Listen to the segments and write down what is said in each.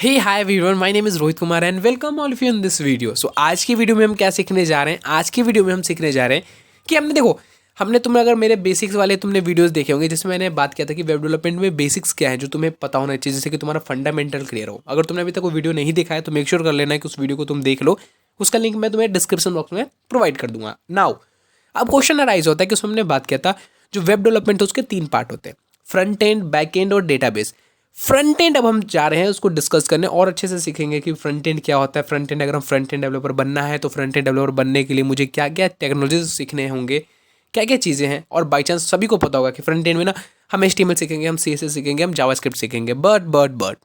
Hey hi everyone, my name is Rohit Kumar and welcome all of you in this video. So आज की video में हम क्या सीखने जा रहे हैं? आज की वीडियो में हम सीखने जा रहे हैं कि हमने तुम्हें अगर मेरे बेसिक्स वाले तुमने वीडियोस देखे होंगे जिसमें मैंने बात किया था कि वेब डेवलपमेंट में बेसिक्स क्या है जो तुम्हें पता होना चाहिए, जिससे कि तुम्हारा फंडामेंटल क्लियर हो। अगर तुमने अभी तक वो वीडियो नहीं देखा है तो मेक श्योर कर लेना है कि उस वीडियो को तुम देख लो। उसका लिंक मैं तुम्हें डिस्क्रिप्शन बॉक्स में प्रोवाइड कर दूंगा। नाउ अब क्वेश्चन अराइज होता है कि उसमें हमने बात किया था जो वेब डेवलपमेंट है उसके 3 पार्ट होते हैं, फ्रंट एंड, बैक एंड और डेटाबेस। फ्रंट एंड अब हम जा रहे हैं उसको डिस्कस करने और अच्छे से सीखेंगे कि फ्रंट एंड क्या होता है। फ्रंट एंड अगर हम फ्रंट एंड डेवलपर बनना है तो फ्रंट एंड डेवलपर बनने के लिए मुझे क्या क्या टेक्नोलॉजीज सीखने होंगे, क्या क्या चीज़ें हैं। और बाई चांस सभी को पता होगा कि फ्रंट एंड में ना हम HTML सीखेंगे, हम CSS सीखेंगे, हम जावास्क्रिप्ट सीखेंगे। बट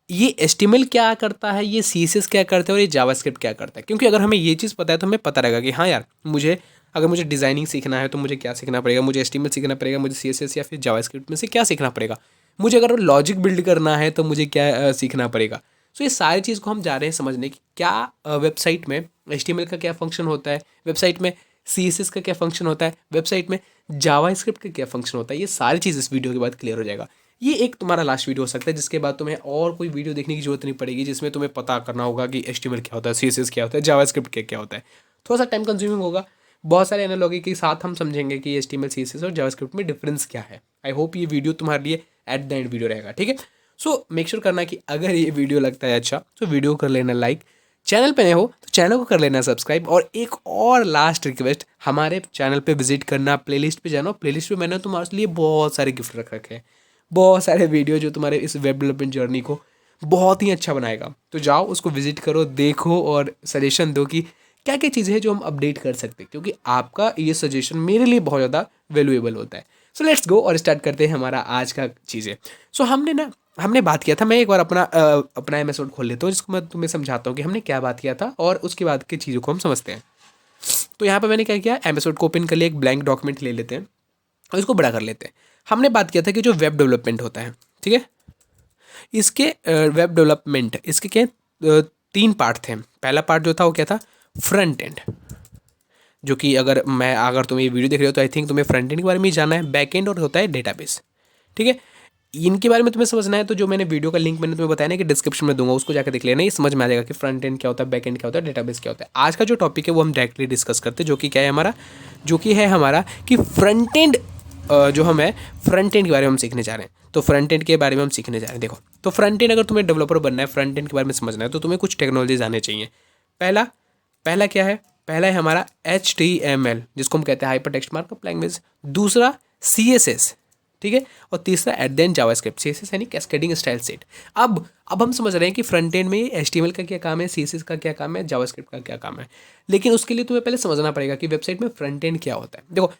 ये HTML क्या करता है, ये CSS क्या करता है और ये जावास्क्रिप्ट क्या करता है। क्योंकि अगर हमें ये चीज़ पता है तो हमें पता रहेगा कि हाँ यार, अगर मुझे डिज़ाइनिंग सीखना है तो मुझे क्या सीखना पड़ेगा, मुझे HTML सीखना पड़ेगा, मुझे CSS या फिर जावास्क्रिप्ट में से क्या सीखना पड़ेगा, मुझे अगर लॉजिक बिल्ड करना है तो मुझे क्या सीखना पड़ेगा। सो ये सारी चीज़ को हम जा रहे हैं समझने की क्या वेबसाइट में HTML का क्या फंक्शन होता है, वेबसाइट में CSS का क्या फंक्शन होता है, वेबसाइट में जावास्क्रिप्ट का क्या फंक्शन होता है। ये सारी चीज़ इस वीडियो के बाद क्लियर हो जाएगा। ये एक तुम्हारा लास्ट वीडियो हो सकता है जिसके बाद तुम्हें और कोई वीडियो देखने की जरूरत नहीं पड़ेगी, जिसमें तुम्हें पता करना होगा कि HTML क्या होता है, CSS क्या होता है, जावास्क्रिप्ट क्या होता है। थोड़ा सा टाइम कंज्यूमिंग होगा। बहुत सारे एनालॉजी के साथ हम समझेंगे कि HTML, CSS और जावास्क्रिप्ट में डिफरेंस क्या है। आई होप ये वीडियो तुम्हारे लिए एट द एंड वीडियो रहेगा, ठीक है। सो मेक श्योर करना कि अगर ये वीडियो लगता है अच्छा तो वीडियो कर लेना लाइक, चैनल पे नए हो तो चैनल को कर लेना सब्सक्राइब। और एक और लास्ट रिक्वेस्ट, हमारे चैनल पे विजिट करना, प्लेलिस्ट पे जाना। प्लेलिस्ट पे मैंने तुम्हारे लिए बहुत सारे गिफ्ट रख रखे हैं, बहुत सारे वीडियो जो तुम्हारे इस वेब डेवलपमेंट जर्नी को बहुत ही अच्छा बनाएगा। तो जाओ उसको विजिट करो, देखो और सजेशन दो कि क्या क्या चीज़ें हैं जो हम अपडेट कर सकते हैं, क्योंकि आपका ये सजेशन मेरे लिए बहुत ज़्यादा वैल्यूएबल होता है। सो लेट्स गो और स्टार्ट करते हैं हमारा आज का चीज़ें। सो हमने बात किया था, मैं एक बार अपना एपिसोड खोल लेता हूँ जिसको मैं तुम्हें समझाता हूँ कि हमने क्या बात किया था और उसके बाद की चीज़ों को हम समझते हैं। तो यहाँ पर मैंने क्या किया, एपिसोड को ओपन कर लिया, एक ब्लैंक डॉक्यूमेंट ले लेते हैं और इसको बड़ा कर लेते हैं। हमने बात किया था कि जो वेब डेवलपमेंट होता है, ठीक है, इसके वेब डेवलपमेंट इसके क्या 3 पार्ट थे। पहला पार्ट जो था वो क्या था, फ्रंट एंड, जो कि अगर तुम ये वीडियो देख रहे हो तो आई थिंक तुम्हें फ्रंट एंड के बारे में ही जानना है। बैक एंड और होता है डेटाबेस, ठीक है। इनके बारे में तुम्हें समझना है तो जो मैंने वीडियो का लिंक मैंने तुम्हें बताया ना कि डिस्क्रिप्शन में दूंगा, उसको जाकर देख लेना, ये समझ में आ जाएगा कि फ्रंट एंड क्या होता है, बैक एंड क्या होता है, डेटाबेस क्या होता है। आज का जो टॉपिक है वो हम डायरेक्टली डिस्कस करते हैं, जो कि क्या है हमारा, जो कि है हमारा कि फ्रंट एंड जो हम है फ्रंट एंड के बारे में हम सीखने जा रहे हैं। तो फ्रंट एंड के बारे में हम सीखने जा रहे हैं। देखो, तो फ्रंट एंड अगर तुम्हें डेवलपर बनना है, फ्रंट एंड के बारे में समझना है तो तुम्हें कुछ टेक्नोलॉजीज आने चाहिए। पहला पहला क्या है, पहला है हमारा HTML जिसको हम कहते हैं हाइपर टेक्स्ट मार्कअप लैंग्वेज। दूसरा CSS, ठीक है। और तीसरा एट देन जावास्क्रिप्ट। CSS यानी कैस्केडिंग स्टाइल सेट। अब हम समझ रहे हैं कि फ्रंट एंड में HTML का क्या काम है, CSS का क्या काम है, जावास्क्रिप्ट का क्या काम है। लेकिन उसके लिए तुम्हें पहले समझना पड़ेगा कि वेबसाइट में फ्रंट एंड क्या होता है। देखो,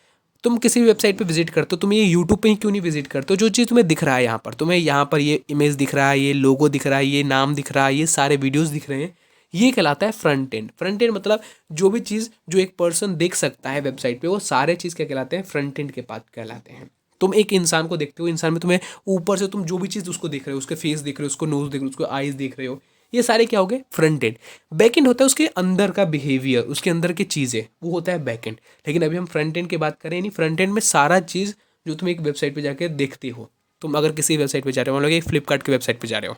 तुम किसी भी वेबसाइट पे विजिट करते हो, तुम ये यूट्यूब पे ही क्यों नहीं विजिट करते हो, जो चीज़ तुम्हें दिख रहा है यहाँ पर, तुम्हें यहाँ पर ये इमेज दिख रहा है, ये लोगो दिख रहा है, ये नाम दिख रहा है, ये सारे वीडियोस दिख रहे हैं, ये कहलाता है फ्रंट एंड। फ्रंट एंड मतलब जो भी चीज़ जो एक पर्सन देख सकता है वेबसाइट पे, वो सारे चीज़ क्या कहलाते हैं, फ्रंट एंड के पार्ट कहलाते हैं। तुम एक इंसान को देखते हो, इंसान में तुम्हें ऊपर से तुम जो भी चीज़ उसको देख रहे हो, उसके फेस देख रहे हो, उसको नोज देख रहे हो, उसको आईज देख रहे हो, ये सारे क्या हो गए, फ्रंट एंड। बैक एंड होता है उसके अंदर का बिहेवियर, उसके अंदर की चीज़ें, वो होता है बैक एंड। लेकिन अभी हम फ्रंट एंड की बात करें, नहीं, फ्रंट एंड में सारा चीज़ जो तुम एक वेबसाइट पे जाकर देखते हो। तुम अगर किसी वेबसाइट पे जा रहे हो, मान लो कि फ्लिपकार्ट की वेबसाइट पे जा रहे हो,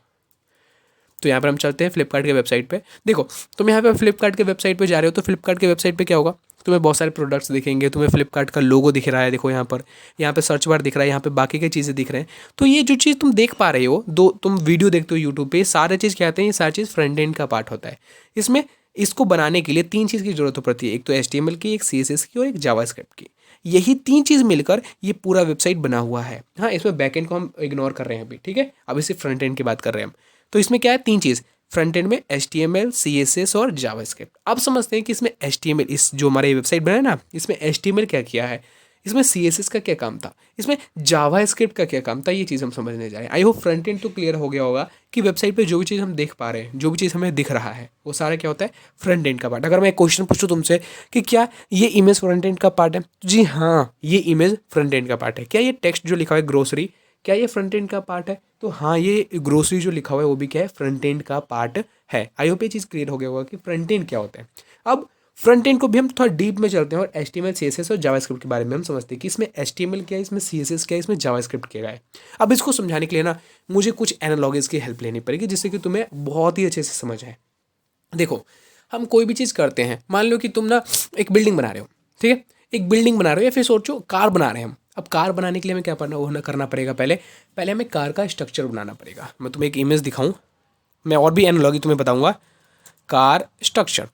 तो यहाँ पर हम चलते हैं फ्लिपकार्ट के वेबसाइट पे। देखो, तुम यहाँ पे फ्लिपकार्ट के वेबसाइट पे जा रहे हो तो फ्लिपकार्ट के वेबसाइट पे क्या होगा, तुम्हें बहुत सारे प्रोडक्ट्स दिखेंगे, तुम्हें फ्लिपकार्ट का लोगो दिख रहा है, देखो यहाँ पे सर्च बार दिख रहा है, यहाँ पे बाकी की चीज़ें दिख रहे हैं। तो ये जो चीज़ तुम देख पा रहे हो, तुम वीडियो देखते हो यूट्यूब पे, सारे चीज़ क्या आते हैं, ये सारी चीज़ फ्रंट एंड का पार्ट होता है। इसमें इसको बनाने के लिए 3 चीज़ की जरूरत पड़ती है, एक तो HTML की, एक CSS की और एक जावास्क्रिप्ट की। यही 3 चीज़ मिलकर ये पूरा वेबसाइट बना हुआ है। हाँ, इसमें बैक एंड को हम इग्नोर कर रहे हैं अभी, ठीक है। अभी सिर्फ फ्रंट एंड की बात कर रहे हैं हम। तो इसमें क्या है, 3 चीज़, फ्रंट एंड में HTML, CSS और जावास्क्रिप्ट। अब समझते हैं कि इसमें HTML, इस जो हमारी वेबसाइट बना है ना, इसमें HTML क्या किया है, इसमें CSS का क्या काम था, इसमें जावास्क्रिप्ट का क्या काम था, ये चीज़ हम समझने जा रहे हैं। आई होप फ्रंट एंड तो क्लियर हो गया होगा कि वेबसाइट पे जो भी चीज़ हम देख पा रहे हैं, जो भी चीज़ हमें दिख रहा है, वो सारा क्या होता है, फ्रंट एंड का पार्ट। अगर मैं एक क्वेश्चन पूछूं तुमसे कि क्या ये इमेज फ्रंट एंड का पार्ट है, जी हाँ, ये इमेज फ्रंट एंड का पार्ट है। क्या ये टेक्स्ट जो लिखा हुआ है ग्रोसरी, क्या ये फ्रंट एंड का पार्ट है, तो हाँ, ये ग्रोसरी जो लिखा हुआ है वो भी क्या है, फ्रंट एंड का पार्ट है। आई होप ये चीज़ क्लियर हो गया होगा कि फ्रंट एंड क्या होता है। अब फ्रंट एंड को भी हम थोड़ा डीप में चलते हैं और HTML CSS और जावास्क्रिप्ट के बारे में हम समझते हैं कि इसमें HTML क्या है, इसमें CSS क्या है, इसमें जावास्क्रिप्ट क्या है। अब इसको समझाने के लिए ना मुझे कुछ एनालॉजीज की हेल्प लेनी पड़ेगी जिससे कि तुम्हें बहुत ही अच्छे से समझ आए। देखो, हम कोई भी चीज़ करते हैं, मान लो कि तुम ना एक बिल्डिंग बना रहे हो, ठीक है, एक बिल्डिंग बना रहे हो या फिर सोचो कार बना रहे हैं हम। अब कार बनाने के लिए हमें क्या करना पड़ेगा, पहले पहले हमें कार का स्ट्रक्चर बनाना पड़ेगा। मैं तुम्हें एक इमेज दिखाऊं, मैं और भी एनालॉजी तुम्हें बताऊंगा। कार स्ट्रक्चर,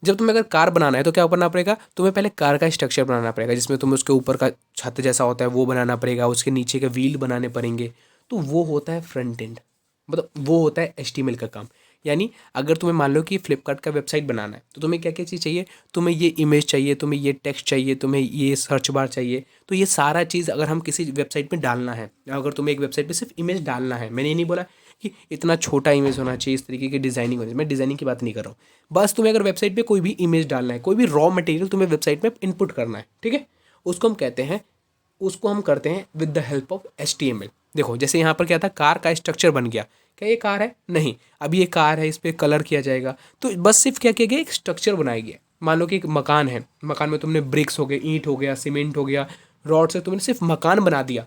जब तुम्हें अगर कार बनाना है तो क्या करना पड़ेगा, तुम्हें पहले कार का स्ट्रक्चर बनाना पड़ेगा जिसमें तुम्हें उसके ऊपर का छत जैसा होता है वो बनाना पड़ेगा, उसके नीचे के व्हील बनाने पड़ेंगे। तो वो होता है फ्रंट एंड, मतलब वो होता है HTML का काम। यानी अगर तुम्हें मान लो कि फ्लिपकार्ट का वेबसाइट बनाना है तो तुम्हें क्या क्या चीज़ चाहिए, तुम्हें ये इमेज चाहिए, तुम्हें ये टेक्स्ट चाहिए, तुम्हें ये सर्च बार चाहिए। तो ये सारा चीज़ अगर हम किसी वेबसाइट में डालना है, अगर तुम्हें एक वेबसाइट पे सिर्फ इमेज डालना है, मैंने ये नहीं बोला कि इतना छोटा इमेज होना चाहिए, इस तरीके की डिज़ाइनिंग होनी चाहिए, मैं डिज़ाइनिंग की बात नहीं कर रहा हूँ। बस तुम्हें अगर वेबसाइट पे कोई भी इमेज डालना है, कोई भी रॉ मटेरियल तुम्हें वेबसाइट में इनपुट करना है, ठीक है, उसको हम कहते हैं, उसको हम करते हैं with the help of HTML। देखो जैसे यहाँ पर क्या था, कार का स्ट्रक्चर बन गया, क्या ये कार है? नहीं, अब ये कार है, इस पर कलर किया जाएगा। तो बस सिर्फ क्या किया गया, एक स्ट्रक्चर बनाया गया। मान लो कि एक मकान है, मकान में तुमने ब्रिक्स हो गए, ईंट हो गया, सीमेंट हो गया, रॉड से तुमने सिर्फ मकान बना दिया,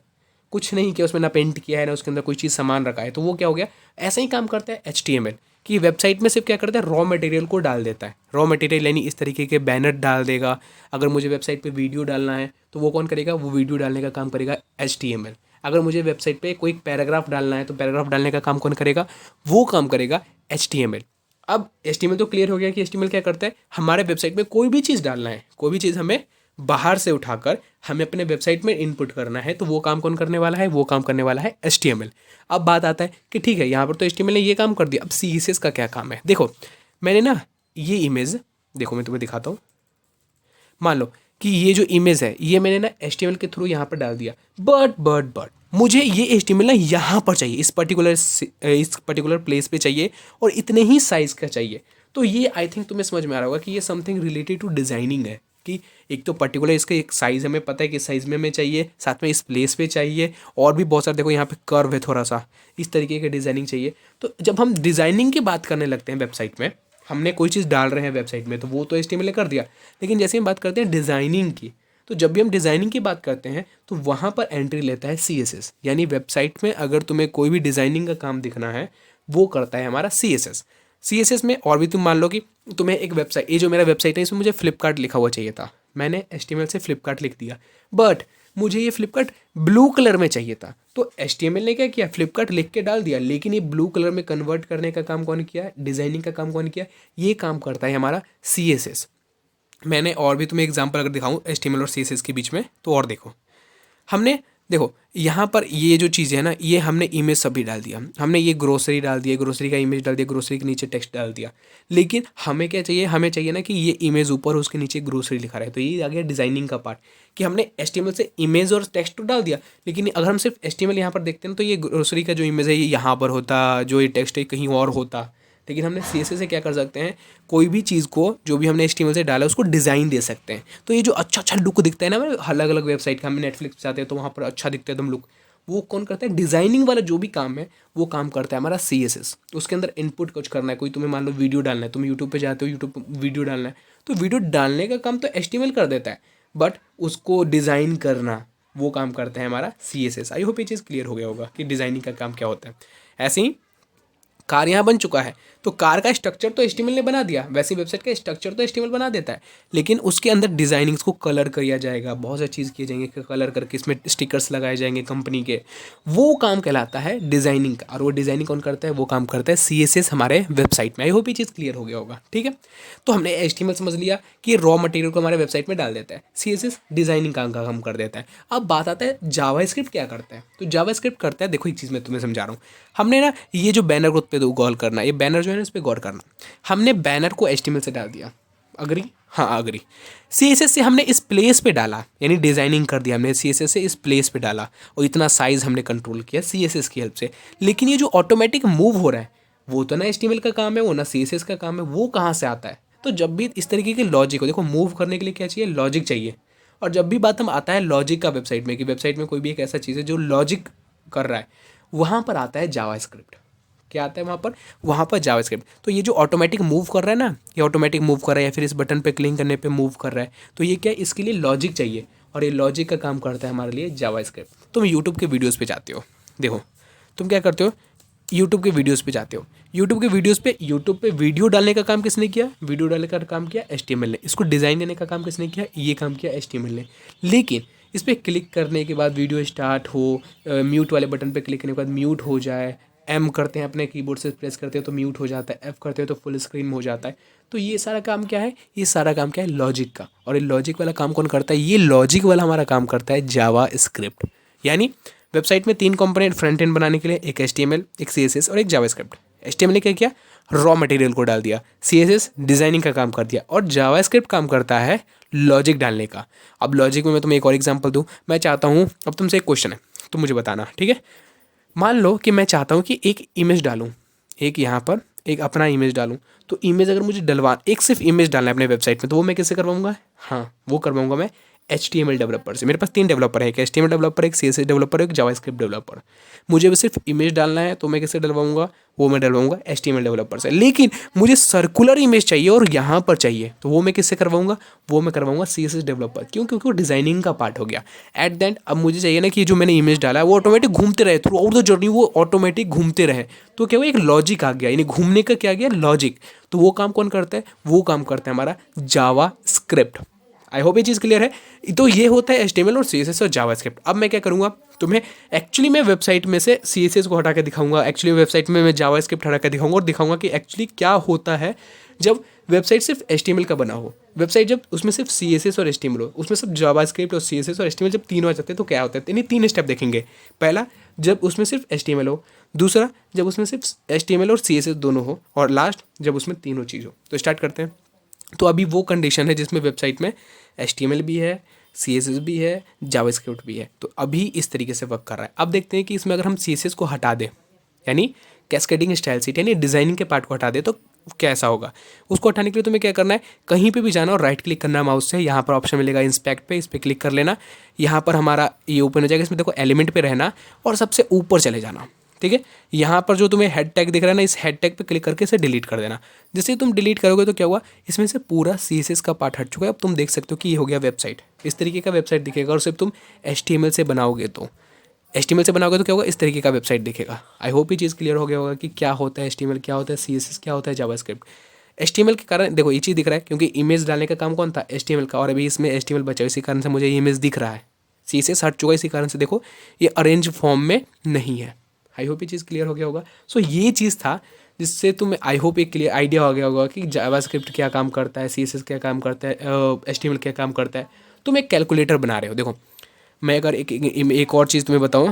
कुछ नहीं किया उसमें, ना पेंट किया है ना उसके अंदर कोई चीज़ सामान रखा है, तो वो क्या हो गया। ऐसा ही काम करता है HTML कि वेबसाइट में सिर्फ क्या करता है, रॉ मटेरियल को डाल देता है। रॉ मटेरियल यानी इस तरीके के बैनर डाल देगा। अगर मुझे वेबसाइट पे वीडियो डालना है तो वो कौन करेगा, वो वीडियो डालने का काम करेगा HTML। अगर मुझे वेबसाइट पे कोई पैराग्राफ डालना है तो पैराग्राफ डालने का काम कौन करेगा, वो काम करेगा HTML। अब HTML तो क्लियर हो गया कि HTML क्या करता है, हमारे वेबसाइट में कोई भी चीज़ डालना है, कोई भी चीज़ हमें बाहर से उठाकर हमें अपने वेबसाइट में इनपुट करना है, तो वो काम कौन करने वाला है, वो काम करने वाला है HTML। अब बात आता है कि ठीक है, यहाँ पर तो HTML ने ये काम कर दिया, अब CSS का क्या काम है। देखो मैंने ना ये इमेज, देखो मैं तुम्हें दिखाता हूँ। मान लो कि ये जो इमेज है ये मैंने ना HTML के थ्रू यहाँ पर डाल दिया, बट मुझे ये HTML ना यहाँ पर चाहिए, इस पर्टिकुलर प्लेस पे चाहिए और इतने ही साइज़ का चाहिए। तो ये आई थिंक तुम्हें समझ में आ रहा होगा कि ये समथिंग रिलेटेड टू डिज़ाइनिंग है, कि एक तो पर्टिकुलर इसका एक साइज़ हमें पता है कि साइज़ में हमें चाहिए, साथ में इस प्लेस पे चाहिए, और भी बहुत सारे, देखो यहाँ पे कर्व है थोड़ा सा, इस तरीके की डिज़ाइनिंग चाहिए। तो जब हम डिज़ाइनिंग की बात करने लगते हैं वेबसाइट में, हमने कोई चीज़ डाल रहे हैं वेबसाइट में तो वो तो HTML ने कर दिया, लेकिन जैसे हम बात करते हैं डिज़ाइनिंग की, तो जब भी हम डिज़ाइनिंग की बात करते हैं तो वहाँ पर एंट्री लेता है CSS। यानी वेबसाइट में अगर तुम्हें कोई भी डिज़ाइनिंग का काम दिखना है वो करता है हमारा CSS में। और भी तुम मान लो कि तुम्हें एक वेबसाइट, ये जो मेरा वेबसाइट है इसमें मुझे फ्लिपकार्ट लिखा हुआ चाहिए था, मैंने HTML से फ्लिपकार्ट लिख दिया, बट मुझे ये फ्लिपकार्ट ब्लू कलर में चाहिए था, तो HTML ने क्या किया, फ्लिपकार्ट लिख के डाल दिया, लेकिन ये ब्लू कलर में कन्वर्ट करने का काम कौन किया, डिज़ाइनिंग का काम कौन किया, ये काम करता है हमारा CSS। मैंने और भी तुम्हें एग्जांपल अगर दिखाऊं HTML और CSS के बीच में, तो और देखो, हमने देखो यहाँ पर ये जो चीज़ है ना, ये हमने इमेज सभी डाल दिया, हमने ये ग्रोसरी डाल दिया, ग्रोसरी का इमेज डाल दिया, ग्रोसरी के नीचे टेक्स्ट डाल दिया, लेकिन हमें क्या चाहिए, हमें चाहिए ना कि ये इमेज ऊपर उसके नीचे ग्रोसरी लिखा रहे। तो ये आ गया डिज़ाइनिंग का पार्ट, कि हमने HTML से इमेज और टेक्स्ट तो डाल दिया, लेकिन अगर हम सिर्फ HTML यहाँ पर देखते हैं तो ये ग्रोसरी का जो इमेज है ये यहाँ पर होता, जो ये टेक्स्ट है कहीं और होता। लेकिन हमने CSS से क्या कर सकते हैं, कोई भी चीज़ को जो भी हमने HTML से डाला उसको डिज़ाइन दे सकते हैं। तो ये जो अच्छा लुक दिखता है ना, अलग अलग वेबसाइट का, हमें नेटफ्लिक्स जाते हैं तो वहाँ पर अच्छा दिखता है एकदम लुक, वो कौन करता है, डिज़ाइनिंग वाला जो भी काम है वो काम करता है हमारा CSS। उसके अंदर इनपुट कुछ करना है, कोई तुम्हें मान लो वीडियो डालना है, तुम यूट्यूब पे जाते हो, यूट्यूब पर वीडियो डालना है, तो वीडियो डालने का काम तो HTML कर देता है, बट उसको डिज़ाइन करना वो काम करता है हमारा CSS। आई होप ये चीज़ क्लियर हो गया होगा कि डिज़ाइनिंग का काम क्या होता है। ऐसे ही कार यहाँ बन चुका है, तो कार का स्ट्रक्चर तो HTML ने बना दिया, वैसे वेबसाइट का स्ट्रक्चर तो HTML बना देता है, लेकिन उसके अंदर डिज़ाइनिंग्स को कलर किया जाएगा, बहुत सारी चीज़ किए जाएंगे, कलर करके इसमें स्टिकर्स लगाए जाएंगे कंपनी के, वो काम कहलाता है डिज़ाइनिंग का। और वो डिज़ाइनिंग कौन करता है, वो काम करता है CSS हमारे वेबसाइट में। आई होप ये चीज़ क्लियर हो गया होगा, ठीक है। तो हमने HTML समझ लिया कि रॉ मटेरियल को हमारे वेबसाइट में डाल देता है, CSS डिज़ाइनिंग का काम कर देता है। अब बात आता है जावास्क्रिप्ट क्या करता है। तो जावास्क्रिप्ट करता है, देखो एक चीज़ मैं तुम्हें समझा रहा हूँ, हमने ना ये जो बैनर को पे गौर करना, ये बैनर जो है ना इस पर गौर करना, हमने बैनर को HTML से डाल दिया, अग्री, हाँ अग्री। CSS से हमने इस प्लेस पे डाला, यानी डिज़ाइनिंग कर दिया हमने, CSS से इस प्लेस पे डाला और इतना साइज़ हमने कंट्रोल किया CSS की हेल्प से। लेकिन ये जो ऑटोमेटिक मूव हो रहा है वो तो ना HTML का काम है, वो ना CSS का काम है, वो कहाँ से आता है। तो जब भी इस तरीके के लॉजिक हो, देखो मूव करने के लिए क्या चाहिए, लॉजिक चाहिए। और जब भी बात हम आता है लॉजिक का वेबसाइट में, कि वेबसाइट में कोई भी एक ऐसा चीज़ है जो लॉजिक कर रहा है, वहाँ पर आता है जावास्क्रिप्ट। क्या आता है वहाँ पर जावास्क्रिप्ट। तो ये जो ऑटोमेटिक मूव कर रहा है ना, ये ऑटोमेटिक मूव कर रहा है या फिर इस बटन पे क्लिक करने पे मूव कर रहा है, तो ये क्या है, इसके लिए लॉजिक चाहिए और ये लॉजिक का काम करता है हमारे लिए जावास्क्रिप्ट। तुम यूट्यूब के वीडियोज़ पे जाते हो, देखो तुम क्या करते हो, यूट्यूब के वीडियोस पे जाते हो, यूट्यूब के वीडियोस पे यूट्यूब पे वीडियो डालने का काम किसने किया, वीडियो डालने का काम किया HTML ने, इसको डिज़ाइन देने का काम किसने किया, ये काम किया HTML ने। लेकिन इस पर क्लिक करने के बाद वीडियो स्टार्ट हो, म्यूट वाले बटन पे क्लिक करने के बाद म्यूट हो जाए, M करते हैं अपने कीबोर्ड से प्रेस करते हैं तो म्यूट हो जाता है, F करते हैं तो फुल स्क्रीन में हो जाता है। तो ये सारा काम क्या है, ये सारा काम क्या है, लॉजिक का। और ये लॉजिक वाला काम कौन करता है, ये लॉजिक वाला हमारा काम करता है जावास्क्रिप्ट। यानी वेबसाइट में 3 कंपोनेंट फ्रंट एंड बनाने के लिए, एक HTML, एक CSS और एक जावास्क्रिप्ट। HTML ने क्या किया, रॉ मटेरियल को डाल दिया, CSS डिज़ाइनिंग का काम कर दिया और जावास्क्रिप्ट काम करता है लॉजिक डालने का। अब लॉजिक में मैं तुम्हें एक और एग्जांपल दूं, मैं चाहता हूं, अब तुमसे एक क्वेश्चन है, तुम मुझे बताना, ठीक है। मान लो कि मैं चाहता हूं कि एक इमेज डालूं, एक यहाँ पर एक अपना इमेज डालूं, तो इमेज अगर मुझे एक सिर्फ इमेज डालना है अपने वेबसाइट में, तो वो मैं किससे करवाऊंगा, हाँ वो करवाऊंगा मैं HTML डेवलपर से। मेरे पास 3 डेवलपर है, एक HTML डेवलपर, एक CSS डेवलपर, एक जावास्क्रिप्ट डेवलपर। मुझे भी सिर्फ इमेज डालना है तो मैं किससे डलवाऊंगा, वो मैं डलवाऊंगा HTML डेवलपर से। लेकिन मुझे सर्कुलर इमेज चाहिए और यहाँ पर चाहिए, तो वो मैं किससे करवाऊंगा, वो मैं करवाऊंगा CSS डेवलपर। क्यों, क्योंकि वो डिज़ाइनिंग का पार्ट हो गया। एट द एंड अब मुझे चाहिए ना कि जो मैंने इमेज डाला है वो ऑटोमेटिक घूमते रहे थ्रू आउट द जर्नी, वो ऑटोमेटिक घूमते रहे। तो क्या हुआ, एक लॉजिक आ गया, यानी घूमने का क्या आ गया, लॉजिक। तो वो काम कौन करता है, वो काम करता है हमारा जावास्क्रिप्ट। आई होप ये चीज़ क्लियर है। तो ये होता है HTML और CSS और जावास्क्रिप्ट। अब मैं क्या करूँगा, तुम्हें एक्चुअली मैं वेबसाइट में से CSS को हटा के दिखाऊंगा, एक्चुअली वेबसाइट में मैं जावास्क्रिप्ट हटा के दिखाऊंगा और दिखाऊंगा कि एक्चुअली क्या होता है जब वेबसाइट सिर्फ HTML का बना हो। वेबसाइट जब उसमें सिर्फ CSS और HTML हो, उसमें सिर्फ जावास्क्रिप्ट और CSS और HTML जब तीनों आ जाते हैं तो क्या होता है, यानी 3 स्टेप देखेंगे। पहला, जब उसमें सिर्फ HTML हो, दूसरा जब उसमें सिर्फ HTML और CSS दोनों हो, और लास्ट जब उसमें तीनों चीज़ हो। तो स्टार्ट करते हैं। तो अभी वो कंडीशन है जिसमें वेबसाइट में HTML भी है, CSS भी है, जावास्क्रिप्ट भी है। तो अभी इस तरीके से वर्क कर रहा है। अब देखते हैं कि इसमें अगर हम CSS को हटा दें, यानी कैस्केडिंग स्टाइल शीट, यानी डिज़ाइनिंग के पार्ट को हटा दें, तो कैसा होगा। उसको हटाने के लिए तुम्हें क्या करना है, कहीं पे भी जाना और राइट क्लिक करना है माउस से। यहाँ पर ऑप्शन मिलेगा इंस्पेक्ट पे, इस पर क्लिक कर लेना। यहाँ पर हमारा ये ओपन हो जाएगा, इसमें देखो एलिमेंट पे रहना और सबसे ऊपर चले जाना, ठीक है। यहाँ पर जो तुम्हें हेड टैग दिख रहा है ना, इस हेड टैग पे क्लिक करके इसे डिलीट कर देना। जैसे तुम डिलीट करोगे तो क्या हुआ, इसमें से पूरा CSS का पार्ट हट चुका है। अब तुम देख सकते हो कि ये हो गया वेबसाइट, इस तरीके का वेबसाइट दिखेगा। और सिर्फ तुम HTML से बनाओगे तो क्या होगा, इस तरीके का वेबसाइट दिखेगा। आई होप ये चीज़ क्लियर हो गया होगा कि क्या होता है HTML, क्या होता है CSS, क्या होता है जावास्क्रिप्ट। HTML के कारण देखो ये चीज़ दिख रहा है क्योंकि इमेज डालने का काम कौन था, HTML का, और अभी इसमें HTML बचा है, इसी कारण से मुझे ये इमेज दिख रहा है। CSS हट चुका है, इसी कारण से देखो ये अरेंज फॉर्म में नहीं है। आई होप ये चीज़ क्लियर हो गया होगा। सो ये चीज़ था जिससे तुम्हें आई होप एक क्लियर आइडिया हो गया होगा कि जावास्क्रिप्ट क्या काम करता है, CSS क्या काम करता है, HTML क्या काम करता है। तुम एक कैलकुलेटर बना रहे हो। देखो मैं अगर एक और चीज़ तुम्हें बताऊँ,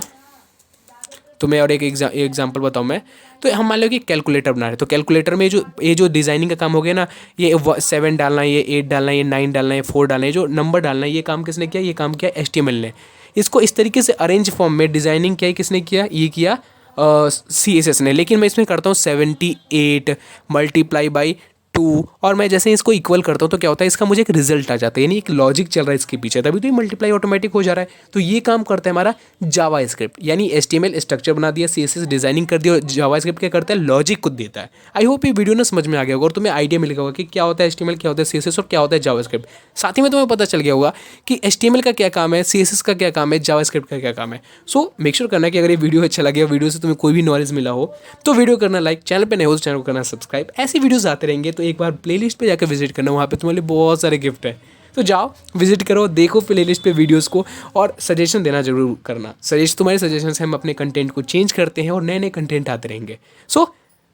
तुम्हें और एक एग्जांपल बताऊँ मैं, तो हम मान लो कि कैलकुलेटर बना रहे हैं। तो कैलकुलेटर में ये जो डिज़ाइनिंग का काम हो गया ना, ये 7 डालना है, ये 8 डालना है, ये 9 डालना है, 4 डालना है, जो नंबर डालना है, ये काम किसने किया, ये काम किया HTML ने। इसको इस तरीके से अरेंज फॉर्म में डिज़ाइनिंग किया, किसने किया, ये किया CSS ने। लेकिन मैं इसमें करता हूँ 78 मल्टीप्लाई बाई 2, और मैं जैसे इसको इक्वल करता हूँ तो क्या होता है, इसका मुझे एक रिजल्ट आ जाता है, यानी एक लॉजिक चल रहा है इसके पीछे, तभी तो ये मल्टीप्लाई ऑटोमेटिक हो जा रहा है। तो ये काम करता है हमारा जावास्क्रिप्ट, यानी HTML स्ट्रक्चर बना दिया, CSS डिजाइनिंग कर दिया, और जावास्क्रिप्ट क्या करता है, लॉजिक को देता है। आई होप ये वीडियो ना समझ में आ गया होगा और तुम्हें आइडिया मिल गया होगा कि क्या होता है HTML, क्या होता है CSS और क्या होता है जावास्क्रिप्ट। साथ ही में तुम्हें पता चल गया होगा कि HTML का क्या काम है, CSS का क्या काम है, जावास्क्रिप्ट का क्या काम है। सो मेक श्योर करना कि अगर ये वीडियो अच्छा लगे, वीडियो से तुम्हें कोई भी नॉलेज मिला हो, तो वीडियो करना लाइक, चैनल पे नए हो तो चैनल को करना सब्सक्राइब। ऐसी वीडियोस आते रहेंगे, तो एक बार प्लेलिस्ट पे जाकर विजिट करना, वहाँ पे तुम्हारे लिए बहुत सारे गिफ्ट है। तो जाओ विजिट करो, देखो प्लेलिस्ट पे वीडियोस को, और सजेशन देना जरूर करना। तुम्हारे सजेशन से हम अपने कंटेंट को चेंज करते हैं और नए नए कंटेंट आते रहेंगे। सो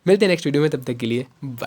मिलते हैं नेक्स्ट वीडियो में, तब तक के लिए बाय।